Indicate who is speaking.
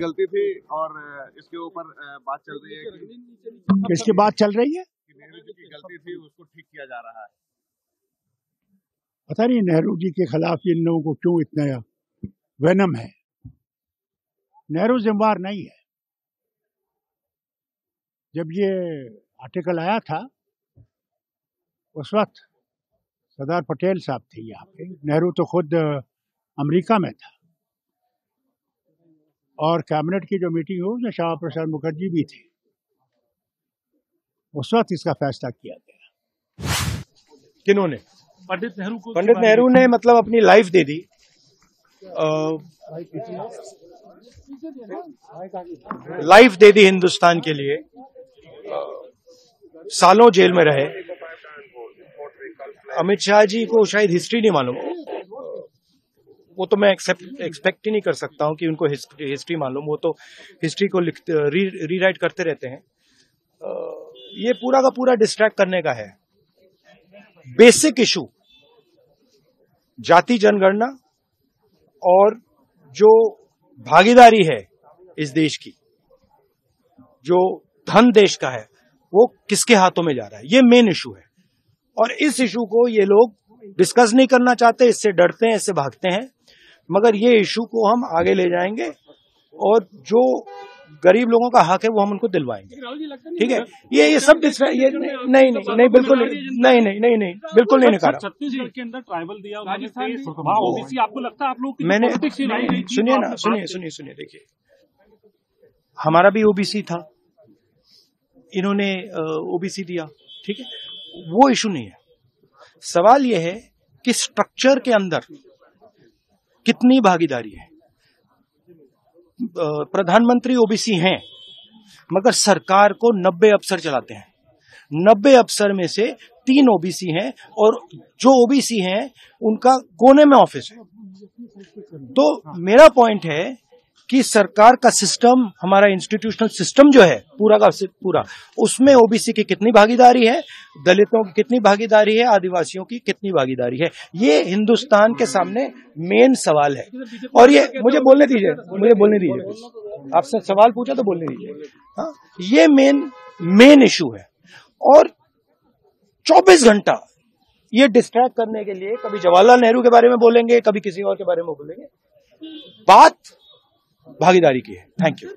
Speaker 1: गलती थी और इसके ऊपर बात चल रही है कि
Speaker 2: किसकी बात चल रही है
Speaker 1: कि नेहरू जी की गलती थी, उसको ठीक किया जा रहा है।
Speaker 2: पता नहीं नेहरू जी के खिलाफ इन लोगों को क्यों इतना वेनम है। नेहरू जिम्मेवार नहीं है। जब ये आर्टिकल आया था उस वक्त सरदार पटेल साहब थे यहाँ पे, नेहरू तो खुद अमेरिका में था और कैबिनेट की जो मीटिंग हुई उसमें श्यामा प्रसाद मुखर्जी भी थे। उस वक्त इसका फैसला किया गया।
Speaker 3: किन्होंने?
Speaker 4: पंडित नेहरू ने मतलब अपनी लाइफ दे दी, लाइफ दे दी हिंदुस्तान के लिए। सालों जेल में रहे। अमित शाह जी को शायद हिस्ट्री नहीं मालूम, वो तो मैं एक्सपेक्ट ही नहीं कर सकता हूं कि उनको हिस्ट्री मालूम। वो तो हिस्ट्री को रीराइट करते रहते हैं। ये पूरा का पूरा डिस्ट्रैक्ट करने का है। बेसिक इशू जाति जनगणना और जो भागीदारी है इस देश की, जो धन देश का है, वो किसके हाथों में जा रहा है, ये मेन इशू है। और इस इशू को ये लोग डिस्कस नहीं करना चाहते, इससे डरते हैं, इससे भागते हैं। मगर ये इशू को हम आगे ले जाएंगे और जो गरीब लोगों का हक है वो हम उनको दिलवाएंगे। ठीक है, ये सब ये नहीं बिल्कुल नहीं बिल्कुल नहीं निकाला।
Speaker 5: छत्तीसगढ़ के अंदर ट्राइबल दिया ओबीसी, आपको लगता है आप लोग
Speaker 4: मैंने सुनिए देखिए, हमारा भी ओबीसी था, इन्होंने ओबीसी दिया। ठीक है, वो इशू नहीं है। सवाल यह है कि स्ट्रक्चर के अंदर कितनी भागीदारी है। प्रधानमंत्री ओबीसी हैं, मगर सरकार को 90 अफसर चलाते हैं। 90 अफसर में से 3 ओबीसी हैं और जो ओबीसी हैं उनका कोने में ऑफिस है। तो मेरा पॉइंट है कि सरकार का सिस्टम, हमारा इंस्टीट्यूशनल सिस्टम जो है पूरा का पूरा, उसमें ओबीसी की कितनी भागीदारी है, दलितों की कितनी भागीदारी है, आदिवासियों की कितनी भागीदारी है, ये हिंदुस्तान के सामने मेन सवाल है। और ये मुझे बोलने दीजिए, आपसे सवाल पूछा तो बोलने दीजिए। हाँ, ये मेन इशू है। और 24 घंटा ये डिस्ट्रैक्ट करने के लिए कभी जवाहरलाल नेहरू के बारे में बोलेंगे, कभी किसी और के बारे में बोलेंगे। बात भागीदारी की है। Thank you.